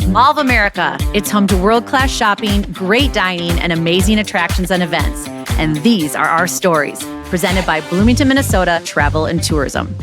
Mall of America. It's home to world-class shopping, great dining, and amazing attractions and events. And these are our stories, presented by Bloomington, Minnesota Travel and Tourism.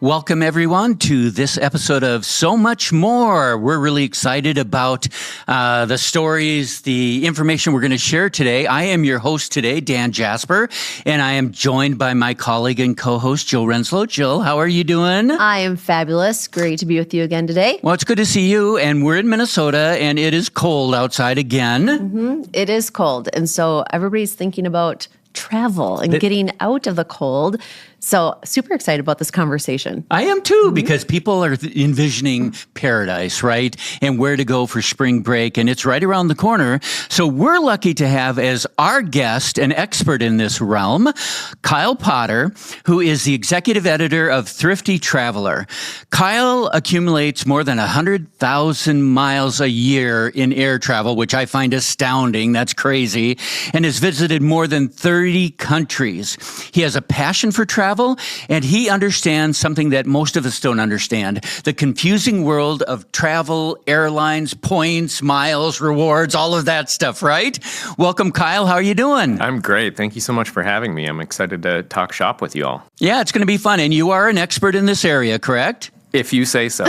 Welcome, everyone, to this episode of So Much More. We're really excited about the stories, the information we're going to share today. I am your host today, Dan Jasper, and I am joined by my colleague and co-host, Jill Renslow. Jill, how are you doing? I am fabulous. Great to be with you again today. Well, it's good to see you, and we're in Minnesota, and it is cold outside again. Mm-hmm. It is cold, and so everybody's thinking about travel and getting out of the cold. So super excited about this conversation. I am too, because people are envisioning paradise, right? And where to go for spring break. And it's right around the corner. So we're lucky to have as our guest an expert in this realm, Kyle Potter, who is the executive editor of Thrifty Traveler. Kyle accumulates more than 100,000 miles a year in air travel, which I find astounding. That's crazy. And has visited more than 30 countries. He has a passion for travel, and he understands something that most of us don't understand, the confusing world of travel, airlines, points, miles, rewards, all of that stuff, right? Welcome, Kyle. How are you doing? I'm great. Thank you so much for having me. I'm excited to talk shop with you all. Yeah, it's going to be fun. And you are an expert in this area, correct? If you say so.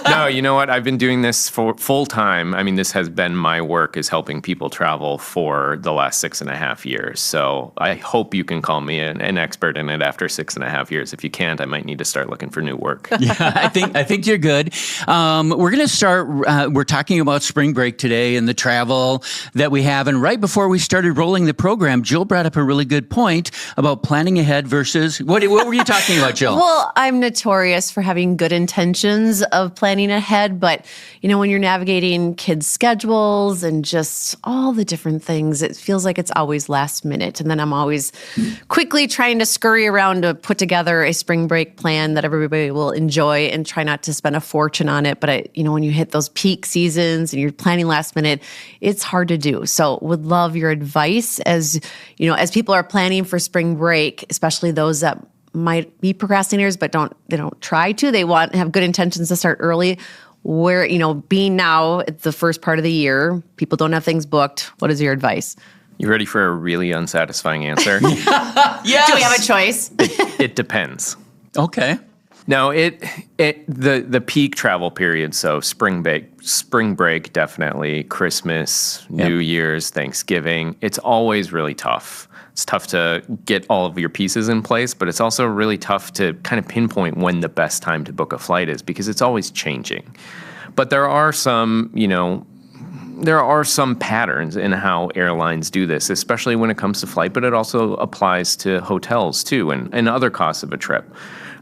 No, you know what? I've been doing this for full time. I mean, this has been my work, is helping people travel for the last 6.5 years. So I hope you can call me an expert in it after 6.5 years. If you can't, I might need to start looking for new work. Yeah, I think you're good. We're going to start, we're talking about spring break today and the travel that we have. And right before we started rolling the program, Jill brought up a really good point about planning ahead versus, what were you talking about, Jill? Well, I'm notorious for having good intentions of planning ahead, but when you're navigating kids' schedules and just all the different things, it feels like it's always last minute. And then I'm always quickly trying to scurry around to put together a spring break plan that everybody will enjoy and try not to spend a fortune on it. But when you hit those peak seasons and you're planning last minute, it's hard to do. So would love your advice as people are planning for spring break, especially those that might be procrastinators, but they don't try to. They have good intentions to start early. Where, being now it's the first part of the year, people don't have things booked. What is your advice? You ready for a really unsatisfying answer? Yes. Do we have a choice? It depends. Okay. No, the peak travel period, so spring break definitely, Christmas, New Year's, Thanksgiving, it's always really tough. It's tough to get all of your pieces in place, but it's also really tough to kind of pinpoint when the best time to book a flight is, because it's always changing. But there are some patterns in how airlines do this, especially when it comes to flight, but it also applies to hotels too and other costs of a trip.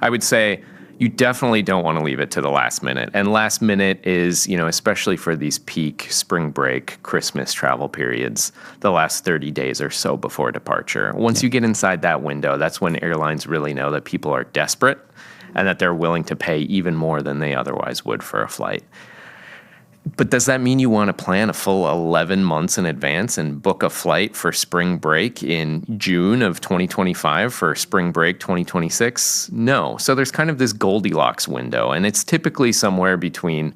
I would say you definitely don't want to leave it to the last minute. And last minute is, especially for these peak spring break, Christmas travel periods, the last 30 days or so before departure. Once you get inside that window, that's when airlines really know that people are desperate and that they're willing to pay even more than they otherwise would for a flight. But does that mean you want to plan a full 11 months in advance and book a flight for spring break in June of 2025 for spring break 2026? No. So there's kind of this Goldilocks window, and it's typically somewhere between,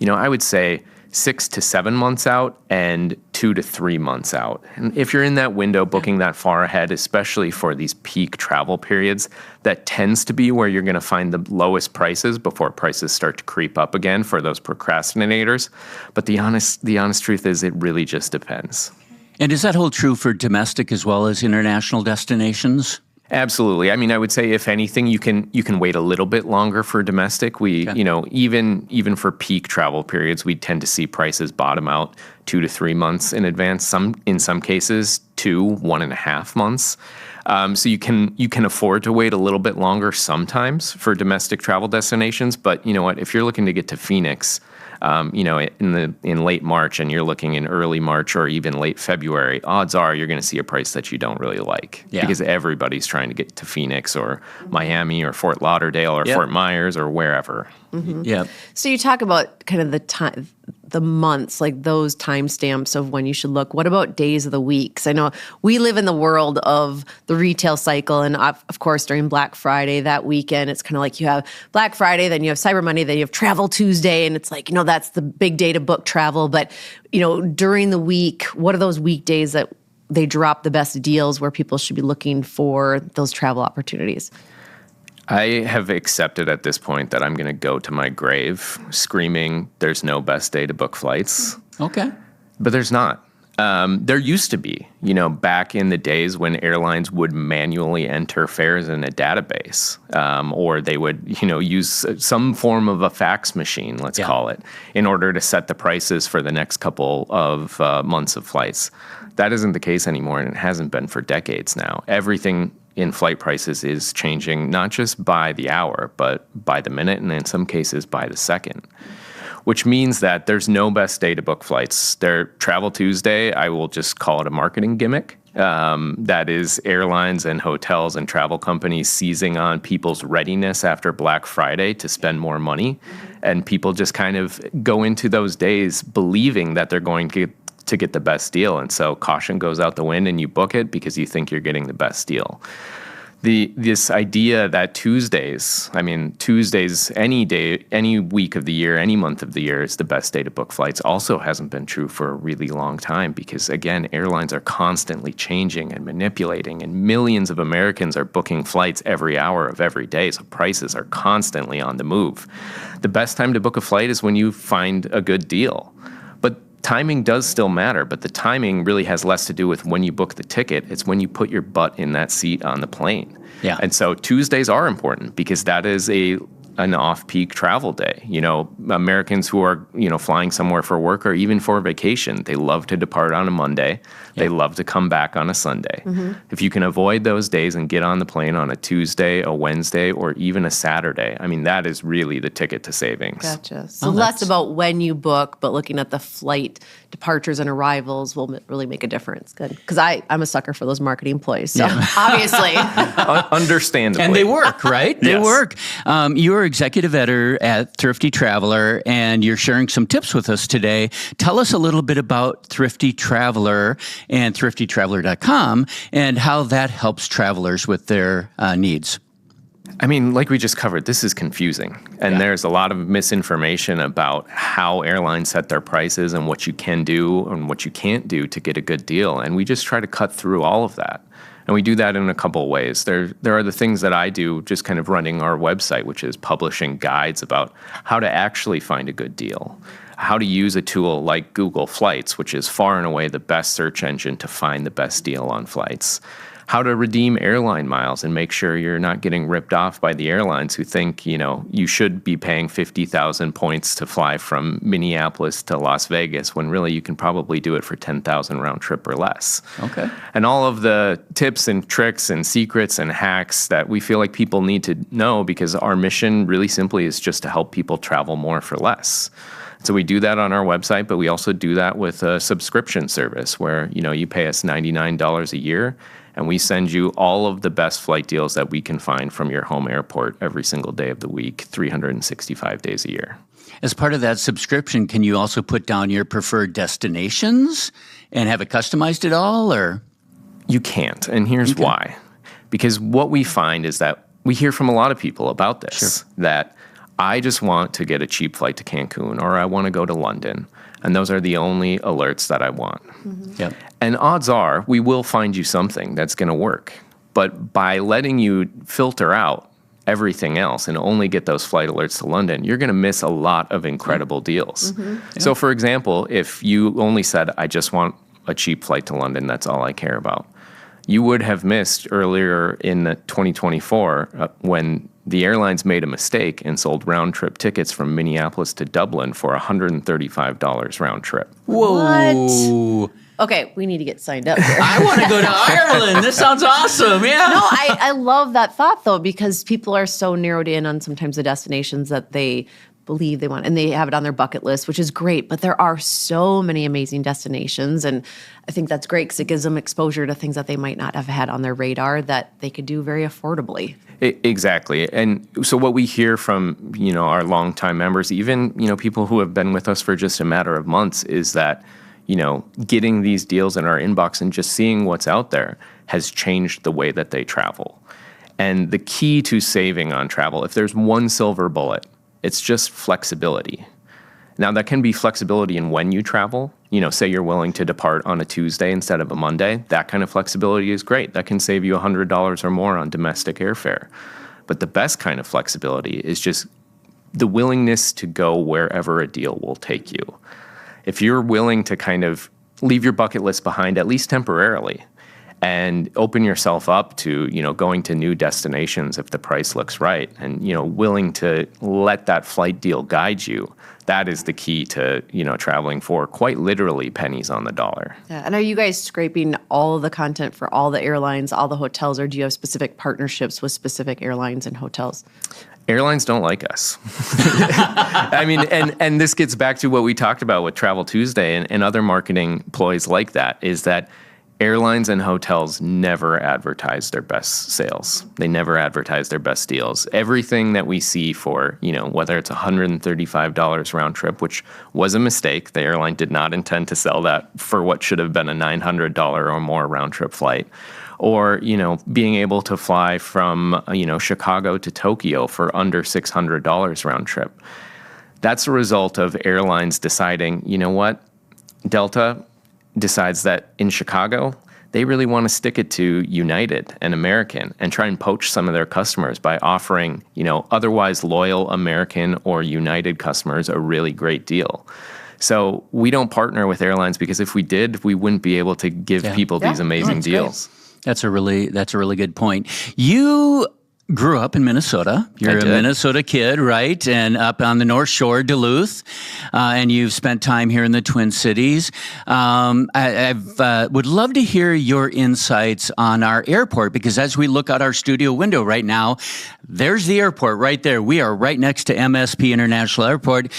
I would say 6 to 7 months out and 2 to 3 months out. And if you're in that window booking that far ahead, especially for these peak travel periods, that tends to be where you're going to find the lowest prices before prices start to creep up again for those procrastinators. But the honest truth is it really just depends. And does that hold true for domestic as well as international destinations? Absolutely. I mean, I would say if anything, you can wait a little bit longer for domestic. Even for peak travel periods, we tend to see prices bottom out 2 to 3 months in advance. In some cases, 1.5 months. So you can afford to wait a little bit longer sometimes for domestic travel destinations. But you know what? If you're looking to get to Phoenix, in late March, and you're looking in early March or even late February, odds are you're going to see a price that you don't really like because everybody's trying to get to Phoenix or Miami or Fort Lauderdale or Fort Myers or wherever. Yeah. So you talk about kind of the months, like those timestamps of when you should look. What about days of the week? 'Cause I know we live in the world of the retail cycle. And of course, during Black Friday that weekend, it's kind of like you have Black Friday, then you have Cyber Monday, then you have Travel Tuesday. And it's like, that's the big day to book travel. But, during the week, what are those weekdays that they drop the best deals where people should be looking for those travel opportunities? I have accepted at this point that I'm going to go to my grave screaming, there's no best day to book flights. Okay. But there's not. There used to be, back in the days when airlines would manually enter fares in a database, or they would, use some form of a fax machine, let's call it, in order to set the prices for the next couple of months of flights. That isn't the case anymore, and it hasn't been for decades now. Everything in flight prices is changing not just by the hour, but by the minute, and in some cases by the second, which means that there's no best day to book flights. Travel Tuesday, I will just call it a marketing gimmick. That is airlines and hotels and travel companies seizing on people's readiness after Black Friday to spend more money. And people just kind of go into those days believing that they're going to get the best deal. And so caution goes out the wind and you book it because you think you're getting the best deal. This idea that Tuesdays, any day, any week of the year, any month of the year is the best day to book flights also hasn't been true for a really long time because, again, airlines are constantly changing and manipulating, and millions of Americans are booking flights every hour of every day, so prices are constantly on the move. The best time to book a flight is when you find a good deal. Timing does still matter, but the timing really has less to do with when you book the ticket. It's when you put your butt in that seat on the plane. Yeah. And so Tuesdays are important because that is an off-peak travel day. Americans who are, flying somewhere for work or even for vacation, they love to depart on a Monday. They love to come back on a Sunday. If you can avoid those days and get on the plane on a Tuesday, a Wednesday, or even a Saturday, that is really the ticket to savings. Gotcha. So less about when you book, but looking at the flight departures and arrivals will really make a difference. Good. Because I'm a sucker for those marketing ploys. So obviously. Understandably. And they work, right? They Yes. work. You're executive editor at Thrifty Traveler, and you're sharing some tips with us today. Tell us a little bit about Thrifty Traveler and thriftytraveler.com and how that helps travelers with their needs. Like we just covered, this is confusing. And there's a lot of misinformation about how airlines set their prices and what you can do and what you can't do to get a good deal. And we just try to cut through all of that. And we do that in a couple of ways. There are the things that I do just kind of running our website, which is publishing guides about how to actually find a good deal, how to use a tool like Google Flights, which is far and away the best search engine to find the best deal on flights, how to redeem airline miles and make sure you're not getting ripped off by the airlines who think, you should be paying 50,000 points to fly from Minneapolis to Las Vegas when really you can probably do it for 10,000 round trip or less. Okay. And all of the tips and tricks and secrets and hacks that we feel like people need to know because our mission really simply is just to help people travel more for less. So we do that on our website, but we also do that with a subscription service where, you pay us $99 a year and we send you all of the best flight deals that we can find from your home airport every single day of the week, 365 days a year. As part of that subscription, can you also put down your preferred destinations and have it customized at all, or? You can't, and here's why. Because what we find is that we hear from a lot of people about this, that I just want to get a cheap flight to Cancun or I want to go to London. And those are the only alerts that I want. Yep. And odds are we will find you something that's going to work. But by letting you filter out everything else and only get those flight alerts to London, you're going to miss a lot of incredible deals. So for example, if you only said, I just want a cheap flight to London, that's all I care about, you would have missed earlier in 2024 when the airlines made a mistake and sold round-trip tickets from Minneapolis to Dublin for $135 round trip. Whoa. What? Okay, we need to get signed up here. I want to go to Ireland. This sounds awesome. Yeah. No, I love that thought, though, because people are so narrowed in on sometimes the destinations that they believe they want, and they have it on their bucket list, which is great. But there are so many amazing destinations, and I think that's great because it gives them exposure to things that they might not have had on their radar that they could do very affordably. Exactly. And so what we hear from, our longtime members, even, people who have been with us for just a matter of months, is that, getting these deals in our inbox and just seeing what's out there has changed the way that they travel. And the key to saving on travel, if there's one silver bullet, it's just flexibility. Now, that can be flexibility in when you travel. Say you're willing to depart on a Tuesday instead of a Monday. That kind of flexibility is great. That can save you $100 or more on domestic airfare. But the best kind of flexibility is just the willingness to go wherever a deal will take you. If you're willing to kind of leave your bucket list behind, at least temporarily, and open yourself up to, going to new destinations if the price looks right, and, willing to let that flight deal guide you, that is the key to, traveling for quite literally pennies on the dollar. Yeah. And are you guys scraping all of the content for all the airlines, all the hotels, or do you have specific partnerships with specific airlines and hotels? Airlines don't like us. I mean, and this gets back to what we talked about with Travel Tuesday and other marketing ploys like that, is that airlines and hotels never advertise their best sales. They never advertise their best deals. Everything that we see for, whether it's $135 round trip, which was a mistake. The airline did not intend to sell that for what should have been a $900 or more round trip flight. Or, being able to fly from, Chicago to Tokyo for under $600 round trip. That's a result of airlines deciding, what, Delta decides that in Chicago, they really want to stick it to United and American and try and poach some of their customers by offering, otherwise loyal American or United customers a really great deal. So we don't partner with airlines because if we did, we wouldn't be able to give people these amazing deals. Great. That's a really good point. You grew up in Minnesota. You're a Minnesota kid, right? And up on the North Shore, Duluth, and you've spent time here in the Twin Cities. I would love to hear your insights on our airport, because as we look out our studio window right now, there's the airport right there. We are right next to MSP International Airport.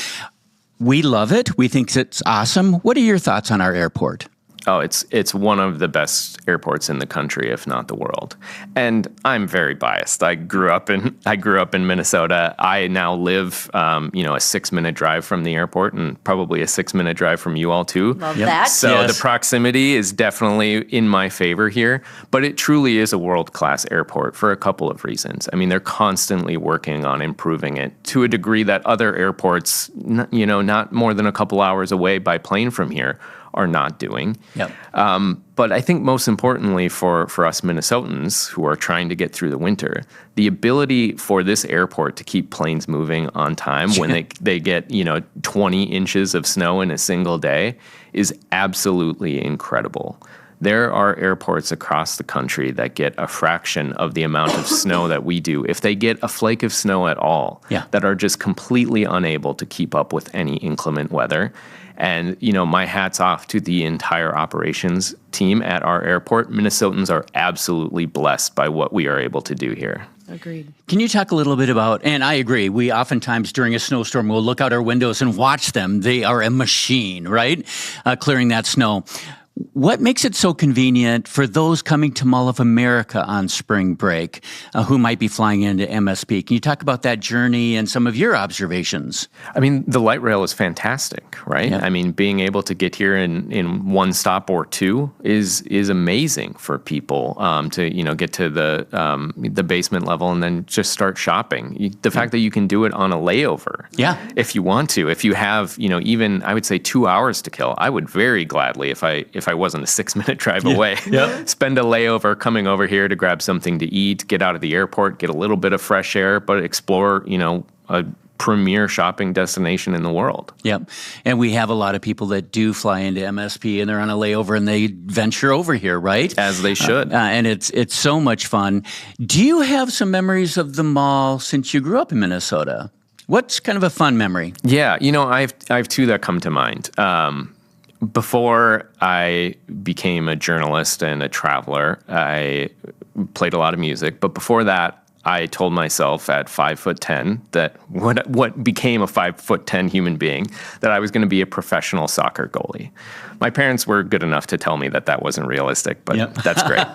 We love it. We think it's awesome. What are your thoughts on our airport? Oh, it's one of the best airports in the country, if not the world. And I'm very biased. I grew up in Minnesota. I now live, a 6-minute drive from the airport, and probably a 6-minute drive from you all too. Love that. So the proximity is definitely in my favor here. But it truly is a world-class airport for a couple of reasons. I mean, they're constantly working on improving it to a degree that other airports, not more than a couple hours away by plane from here, are not doing. Yep. But I think most importantly for us Minnesotans who are trying to get through the winter, the ability for this airport to keep planes moving on time when they get 20 inches of snow in a single day is absolutely incredible. There are airports across the country that get a fraction of the amount of snow that we do, if they get a flake of snow at all, that are just completely unable to keep up with any inclement weather. And, my hat's off to the entire operations team at our airport. Minnesotans are absolutely blessed by what we are able to do here. Agreed. Can you talk a little bit about, and I agree, we oftentimes during a snowstorm will look out our windows and watch them. They are a machine, right? Clearing that snow. What makes it so convenient for those coming to Mall of America on spring break who might be flying into MSP? Can you talk about that journey and some of your observations? I mean, the light rail is fantastic, right? Yeah. I mean, being able to get here in one stop or two is amazing for people to get to the basement level and then just start shopping. The fact that you can do it on a layover, if you want to, if you have even I would say 2 hours to kill, I would very gladly if I wasn't a 6-minute drive away. Spend a layover coming over here to grab something to eat, get out of the airport, get a little bit of fresh air, but explore, a premier shopping destination in the world. Yep. And we have a lot of people that do fly into MSP and they're on a layover and they venture over here, right? As they should. And it's so much fun. Do you have some memories of the mall since you grew up in Minnesota? What's kind of a fun memory? Yeah. I have two that come to mind. Before I became a journalist and a traveler, I played a lot of music. But before that, I told myself at 5'10" that what became a 5'10" human being, that I was going to be a professional soccer goalie. My parents were good enough to tell me that that wasn't realistic, but that's great.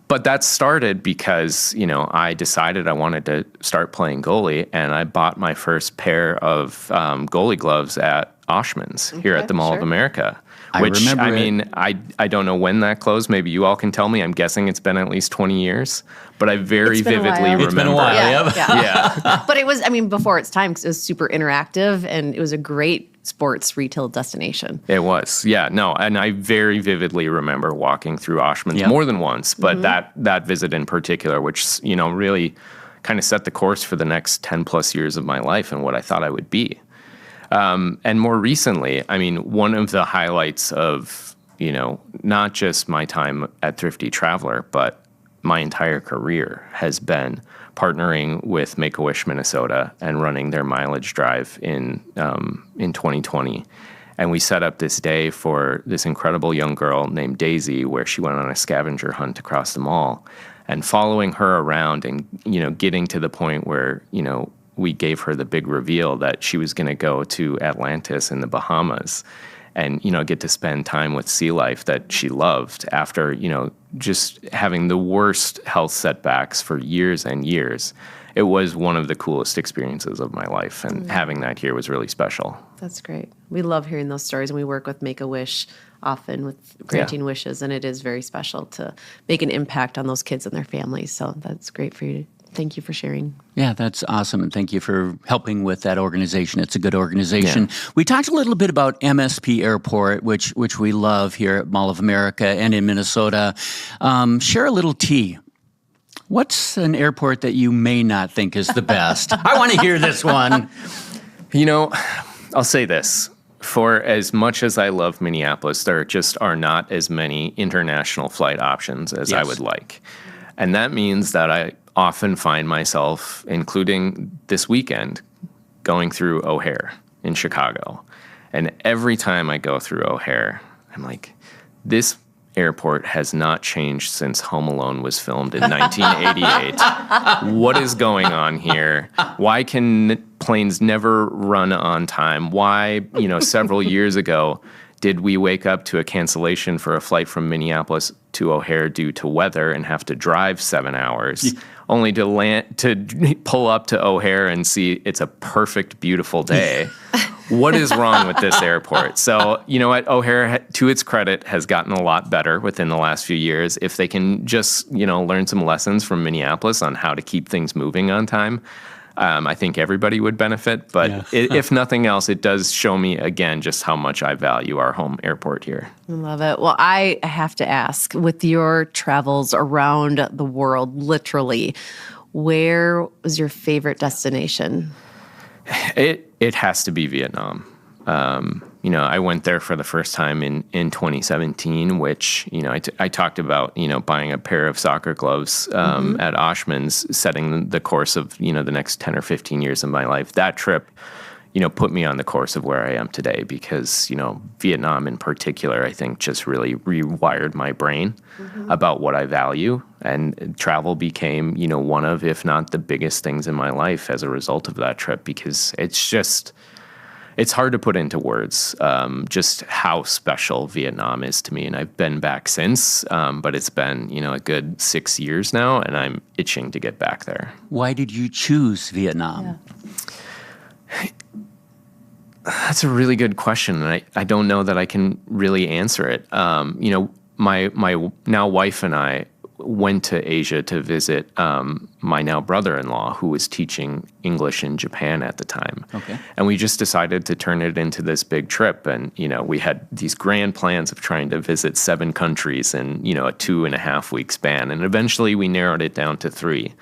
But that started because, I decided I wanted to start playing goalie, and I bought my first pair of goalie gloves at Oshman's here at the Mall of America. Which, I don't know when that closed. Maybe you all can tell me. I'm guessing it's been at least 20 years. But I very vividly remember. It's been a while, yeah. But it was, before its time, because it was super interactive, and it was a great sports retail destination. It was, yeah. No, and I very vividly remember walking through Oshman's more than once. But that visit in particular, which, really kind of set the course for the next 10 plus years of my life and what I thought I would be. And more recently, one of the highlights of, not just my time at Thrifty Traveler, but my entire career has been partnering with Make-A-Wish Minnesota and running their mileage drive in 2020. And we set up this day for this incredible young girl named Daisy, where she went on a scavenger hunt across the mall. And following her around and, getting to the point where, we gave her the big reveal that she was going to go to Atlantis in the Bahamas and, get to spend time with sea life that she loved after, just having the worst health setbacks for years and years. It was one of the coolest experiences of my life, and having that here was really special. That's great. We love hearing those stories, and we work with Make-A-Wish often with granting wishes, and it is very special to make an impact on those kids and their families. So that's great for you. Thank you for sharing. Yeah, that's awesome. And thank you for helping with that organization. It's a good organization. Yeah. We talked a little bit about MSP Airport, which we love here at Mall of America and in Minnesota. Share a little tea. What's an airport that you may not think is the best? I want to hear this one. I'll say this. For as much as I love Minneapolis, there just are not as many international flight options as I would like. And that means that I often find myself, including this weekend, going through O'Hare in Chicago. And every time I go through O'Hare, I'm like, this airport has not changed since Home Alone was filmed in 1988. What is going on here? Why can planes never run on time? Why, several years ago, did we wake up to a cancellation for a flight from Minneapolis to O'Hare due to weather and have to drive 7 hours, only to pull up to O'Hare and see it's a perfect, beautiful day? What is wrong with this airport? So, O'Hare, to its credit, has gotten a lot better within the last few years. If they can just, learn some lessons from Minneapolis on how to keep things moving on time, I think everybody would benefit. But if nothing else, it does show me, again, just how much I value our home airport here. I love it. Well, I have to ask, with your travels around the world, literally, where was your favorite destination? It has to be Vietnam. I went there for the first time in 2017, which, I talked about, buying a pair of soccer gloves at Oshman's, setting the course of, the next 10 or 15 years of my life. That trip, put me on the course of where I am today because, Vietnam in particular, I think just really rewired my brain about what I value. And travel became, one of, if not the biggest things in my life as a result of that trip, because it's hard to put into words just how special Vietnam is to me. And I've been back since, but it's been, a good 6 years now, and I'm itching to get back there. Why did you choose Vietnam? Yeah. That's a really good question, and I don't know that I can really answer it. My now wife and I went to Asia to visit my now brother-in-law, who was teaching English in Japan at the time. Okay. And we just decided to turn it into this big trip. And, we had these grand plans of trying to visit 7 countries in, a 2.5-week span. And eventually we narrowed it down to 3.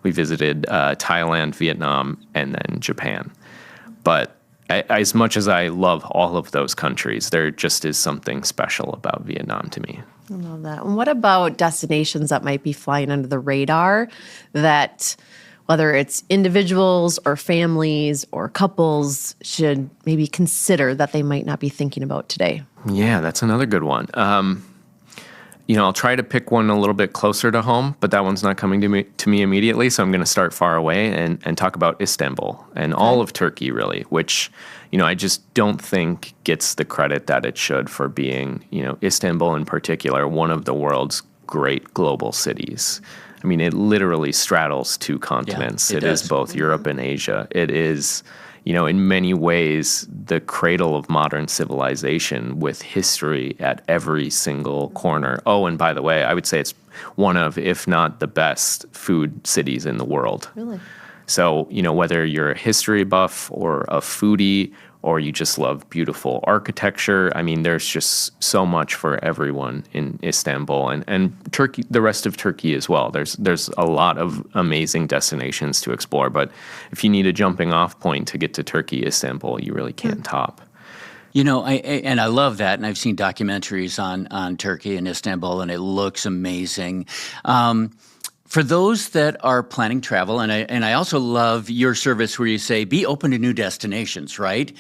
We visited Thailand, Vietnam, and then Japan. But as much as I love all of those countries, there just is something special about Vietnam to me. I love that. And what about destinations that might be flying under the radar that, whether it's individuals or families or couples, should maybe consider that they might not be thinking about today? Yeah, that's another good one. I'll try to pick one a little bit closer to home, but that one's not coming to me immediately. So I'm going to start far away and talk about Istanbul and all of Turkey, really, which, I just don't think gets the credit that it should for being, Istanbul in particular, one of the world's great global cities. I mean, it literally straddles two continents. Yeah, it is both Europe and Asia. It is, in many ways, the cradle of modern civilization with history at every single corner. Oh, and by the way, I would say it's one of, if not the best food cities in the world. Really? So, whether you're a history buff or a foodie or you just love beautiful architecture, I mean, there's just so much for everyone in Istanbul and Turkey, the rest of Turkey as well. There's a lot of amazing destinations to explore, but if you need a jumping off point to get to Turkey, Istanbul, you really can't top. I love that, and I've seen documentaries on Turkey and Istanbul, and it looks amazing. For those that are planning travel, and I also love your service where you say, be open to new destinations, right?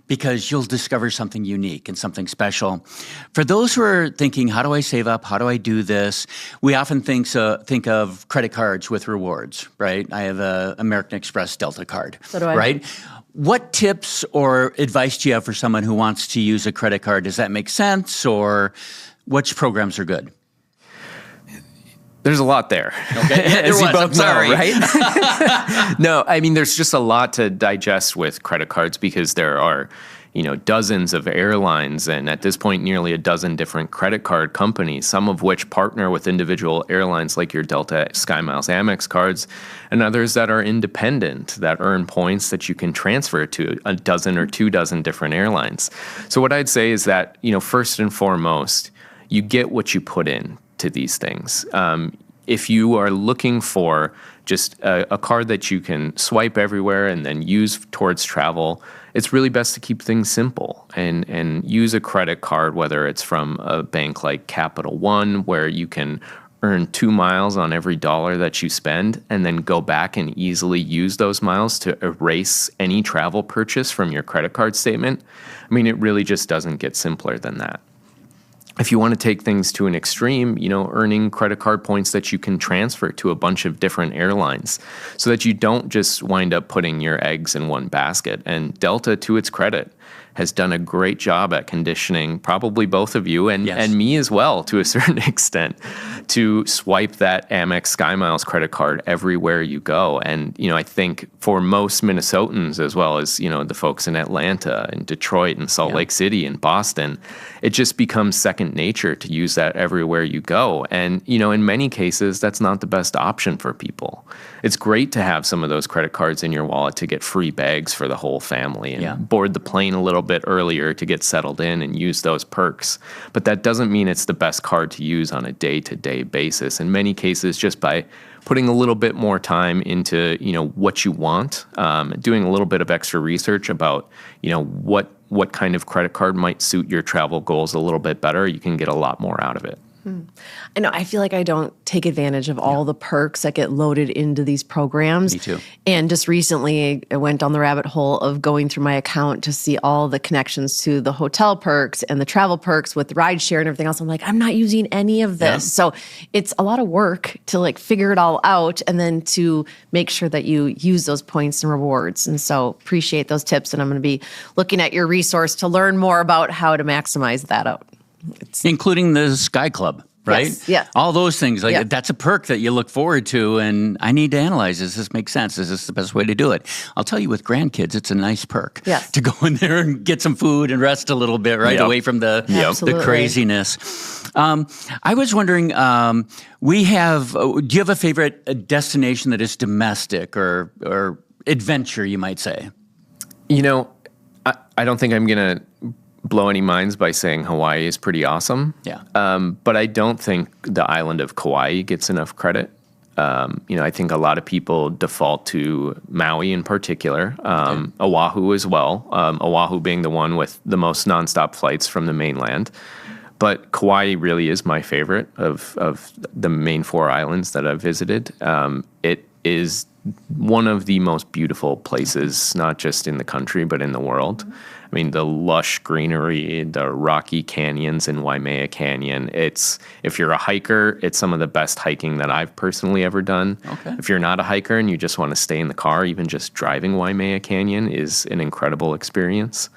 Because you'll discover something unique and something special. For those who are thinking, how do I save up? How do I do this? We often think of credit cards with rewards, right? I have a American Express Delta card, So do I. right? What tips or advice do you have for someone who wants to use a credit card? Does that make sense, or which programs are good? There's a lot there. Okay. Yeah, As you both know, sorry. right? No, I mean, there's just a lot to digest with credit cards because there are, dozens of airlines and at this point, nearly a dozen different credit card companies, some of which partner with individual airlines like your Delta, SkyMiles, Amex cards, and others that are independent that earn points that you can transfer to a dozen or 2 dozen different airlines. So what I'd say is that, first and foremost, you get what you put in to these things. If you are looking for just a card that you can swipe everywhere and then use towards travel, it's really best to keep things simple and use a credit card, whether it's from a bank like Capital One, where you can earn 2 miles on every dollar that you spend and then go back and easily use those miles to erase any travel purchase from your credit card statement. I mean, it really just doesn't get simpler than that. If you want to take things to an extreme, earning credit card points that you can transfer to a bunch of different airlines so that you don't just wind up putting your eggs in one basket. And Delta, to its credit, has done a great job at conditioning probably both of you and me as well to a certain extent to swipe that Amex SkyMiles credit card everywhere you go. And, I think for most Minnesotans as well as, the folks in Atlanta and Detroit and Salt Lake City and Boston, it just becomes second nature to use that everywhere you go. And, in many cases, that's not the best option for people. It's great to have some of those credit cards in your wallet to get free bags for the whole family and board the plane a little bit earlier to get settled in and use those perks. But that doesn't mean it's the best card to use on a day-to-day basis. In many cases, just by putting a little bit more time into, what you want, doing a little bit of extra research about, what kind of credit card might suit your travel goals a little bit better, you can get a lot more out of it. I know. I feel like I don't take advantage of all the perks that get loaded into these programs. Me too. And just recently, I went down the rabbit hole of going through my account to see all the connections to the hotel perks and the travel perks with rideshare and everything else. I'm like, I'm not using any of this. So it's a lot of work to figure it all out and then to make sure that you use those points and rewards. And so appreciate those tips. And I'm going to be looking at your resource to learn more about how to maximize that out. Including the Sky Club, right? Yes, yeah. All those things. That's a perk that you look forward to, and I need to analyze, does this make sense? Is this the best way to do it? I'll tell you, with grandkids, it's a nice perk to go in there and get some food and rest a little bit, right? Away from the craziness. I was wondering, do you have a favorite destination that is domestic or adventure, you might say? I don't think I'm going to blow any minds by saying Hawaii is pretty awesome. Yeah. But I don't think the island of Kauai gets enough credit. I think a lot of people default to Maui in particular, Oahu as well, Oahu being the one with the most nonstop flights from the mainland. But Kauai really is my favorite of the main 4 islands that I've visited. is one of the most beautiful places, not just in the country, but in the world. I mean, the lush greenery, the rocky canyons in Waimea Canyon. If you're a hiker, it's some of the best hiking that I've personally ever done. Okay. If you're not a hiker and you just want to stay in the car, even just driving Waimea Canyon is an incredible experience.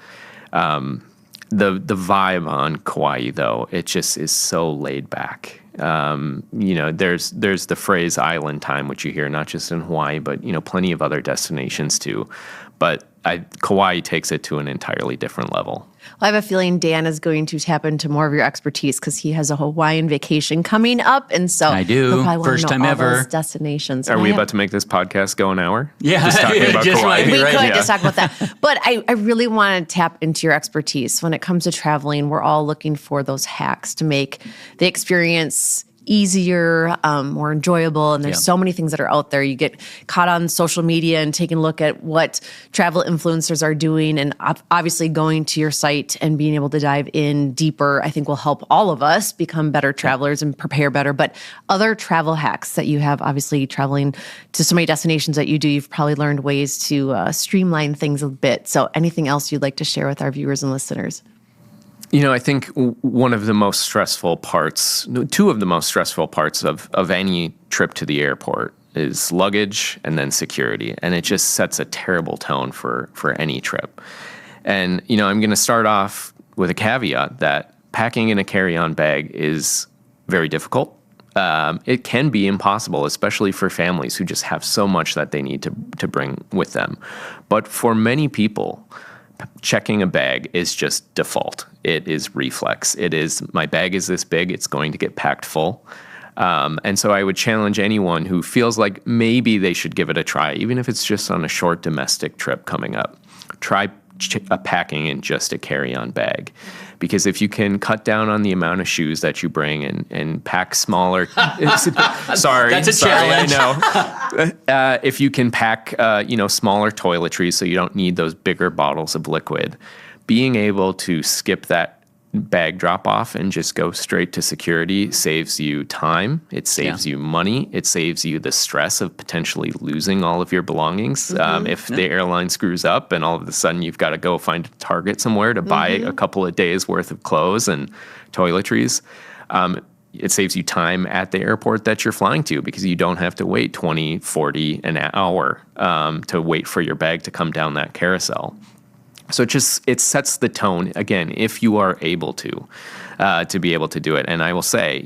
The vibe on Kauai, though, it just is so laid back. There's the phrase island time, which you hear not just in Hawaii, but plenty of other destinations too. But Kauai takes it to an entirely different level. Well, I have a feeling Dan is going to tap into more of your expertise because he has a Hawaiian vacation coming up, and so I do. he'll probably First wanna know time all ever. those destinations. Are we about to make this podcast go an hour? Yeah, just talking about just Kauai. might be We right. could Yeah. just talk about that. But I really want to tap into your expertise. When it comes to traveling, we're all looking for those hacks to make the experience easier, more enjoyable. And there's so many things that are out there. You get caught on social media and taking a look at what travel influencers are doing. And obviously going to your site and being able to dive in deeper, I think will help all of us become better travelers and prepare better. But other travel hacks that you have, obviously traveling to so many destinations that you do, you've probably learned ways to streamline things a bit. So anything else you'd like to share with our viewers and listeners? I think one of the most stressful parts, two of the most stressful parts of any trip to the airport is luggage and then security. And it just sets a terrible tone for any trip. And, I'm going to start off with a caveat that packing in a carry-on bag is very difficult. It can be impossible, especially for families who just have so much that they need to bring with them. But for many people, checking a bag is just default. It is reflex. It is, my bag is this big, it's going to get packed full. And so I would challenge anyone who feels like maybe they should give it a try, even if it's just on a short domestic trip coming up. Try packing in just a carry-on bag. Because if you can cut down on the amount of shoes that you bring and pack smaller, sorry, That's a challenge. I know. If you can pack, smaller toiletries so you don't need those bigger bottles of liquid, being able to skip that bag drop off and just go straight to security saves you time. It saves you money. It saves you the stress of potentially losing all of your belongings. If the airline screws up and all of a sudden you've got to go find a Target somewhere to buy a couple of days worth of clothes and toiletries. It saves you time at the airport that you're flying to because you don't have to wait 20, 40 an hour to wait for your bag to come down that carousel. So it sets the tone, again, if you are able to be able to do it. And I will say,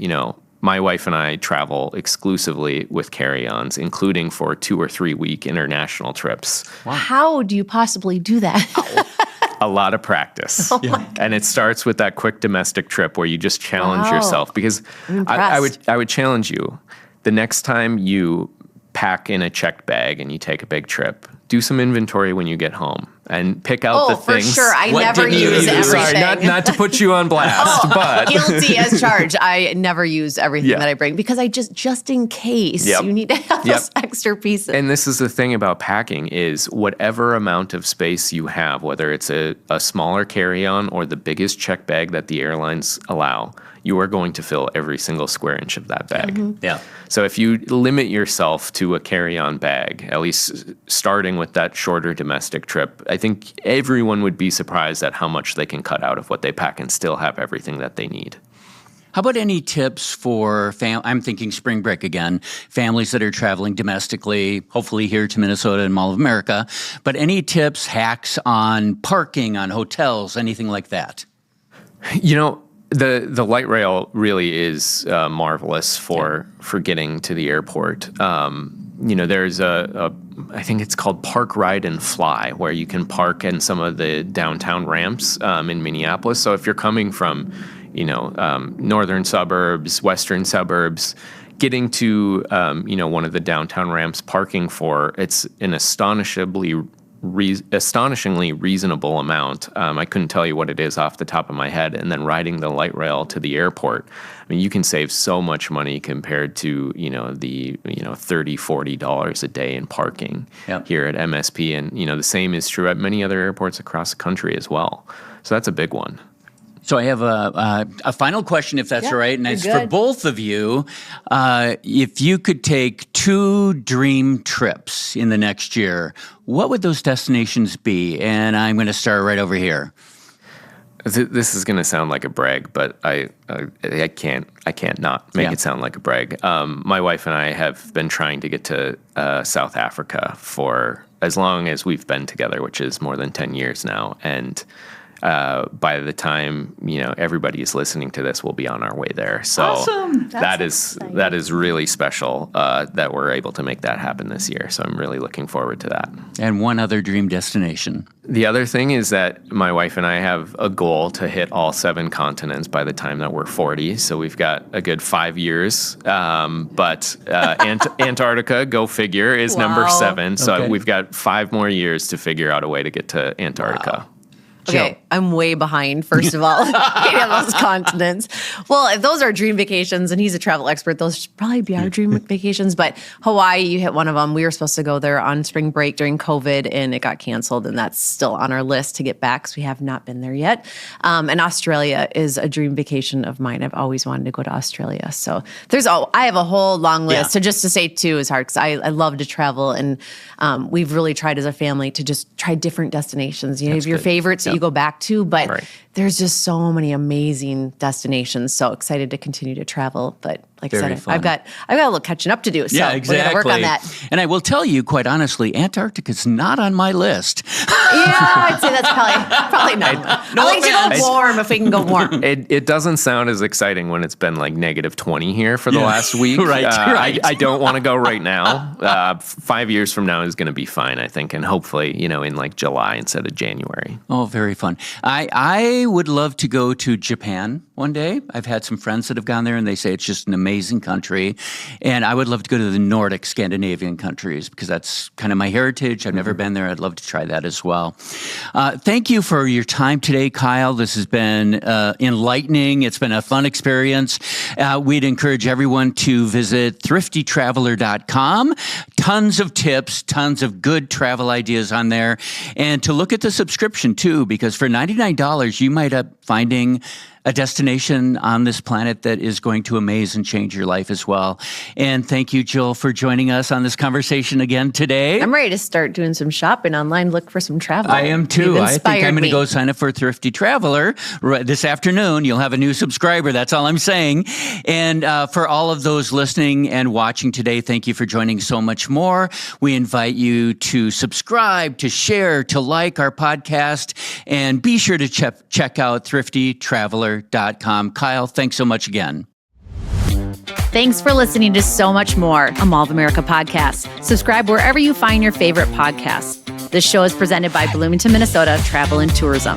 my wife and I travel exclusively with carry-ons, including for 2 or 3 week international trips. Wow. How do you possibly do that? A lot of practice. And it starts with that quick domestic trip where you just challenge yourself. Because I would challenge you, the next time you pack in a checked bag and you take a big trip, do some inventory when you get home and pick out the things. Oh, for sure. I What never did you use do? everything. Sorry, not to put you on blast, but Guilty as charged. I never use everything that I bring because I just in case you need to have those extra pieces. And this is the thing about packing is whatever amount of space you have, whether it's a smaller carry-on or the biggest check bag that the airlines allow, you are going to fill every single square inch of that bag. Yeah. So if you limit yourself to a carry-on bag, at least starting with that shorter domestic trip, I think everyone would be surprised at how much they can cut out of what they pack and still have everything that they need. How about any tips for I'm thinking spring break again, families that are traveling domestically, hopefully here to Minnesota and Mall of America, but any tips, hacks on parking, on hotels, anything like that? The light rail really is marvelous for getting to the airport. There's I think it's called Park, Ride, and Fly, where you can park in some of the downtown ramps in Minneapolis. So if you're coming from, northern suburbs, western suburbs, getting to, one of the downtown ramps, parking it's an astonishingly reasonable amount. I couldn't tell you what it is off the top of my head. And then riding the light rail to the airport, I mean, you can save so much money compared to, the, $30, $40 a day in parking here at MSP. And, the same is true at many other airports across the country as well. So that's a big one. So I have a final question, if that's all right, and it's for good. both of you. If you could take 2 dream trips in the next year, what would those destinations be? And I'm going to start right over here. This is going to sound like a brag, but I can't not make it sound like a brag. My wife and I have been trying to get to South Africa for as long as we've been together, which is more than 10 years now. And by the time everybody is listening to this, we'll be on our way there. So awesome. that is really special that we're able to make that happen this year. So I'm really looking forward to that. And one other dream destination. The other thing is that my wife and I have a goal to hit all 7 continents by the time that we're 40. So we've got a good 5 years. But Antarctica, go figure, is number 7. So we've got 5 more years to figure out a way to get to Antarctica. Wow. Okay, I'm way behind, first of all, in those continents. Well, if those are dream vacations, and he's a travel expert, those should probably be our dream vacations. But Hawaii, you hit one of them. We were supposed to go there on spring break during COVID, and it got canceled, and that's still on our list to get back, because we have not been there yet. And Australia is a dream vacation of mine. I've always wanted to go to Australia. So I have a whole long list. So just to say 2 is hard, because I love to travel, and we've really tried as a family to just try different destinations. You have your favorites that you go back to, but there's just so many amazing destinations. So excited to continue to travel, but like I said, I've got a little catching up to do. So we're going to work on that. And I will tell you, quite honestly, Antarctica's not on my list. I'd say that's probably not. I like to go warm if we can go warm. It doesn't sound as exciting when it's been like -20 here for the last week. Right. I don't want to go right now. 5 years from now is going to be fine, I think, and hopefully, in like July instead of January. Oh, very fun. I would love to go to Japan one day. I've had some friends that have gone there, and they say it's just an amazing country. And I would love to go to the Nordic Scandinavian countries, because that's kind of my heritage. I've never been there. I'd love to try that as well. Thank you for your time today, Kyle. This has been enlightening. It's been a fun experience. We'd encourage everyone to visit thriftytraveler.com. Tons of tips, tons of good travel ideas on there. And to look at the subscription too, because for $99, you might end up finding a destination on this planet that is going to amaze and change your life as well. And thank you, Jill, for joining us on this conversation again today. I'm ready to start doing some shopping online, look for some travel. I am too. I think I'm going to go sign up for Thrifty Traveler this afternoon. You'll have a new subscriber. That's all I'm saying. And for all of those listening and watching today, thank you for joining so much more. We invite you to subscribe, to share, to like our podcast, and be sure to check out thriftytraveler.com. Kyle, thanks so much again. Thanks for listening to So Much More, a Mall of America podcast. Subscribe wherever you find your favorite podcasts. This show is presented by Bloomington, Minnesota Travel and Tourism.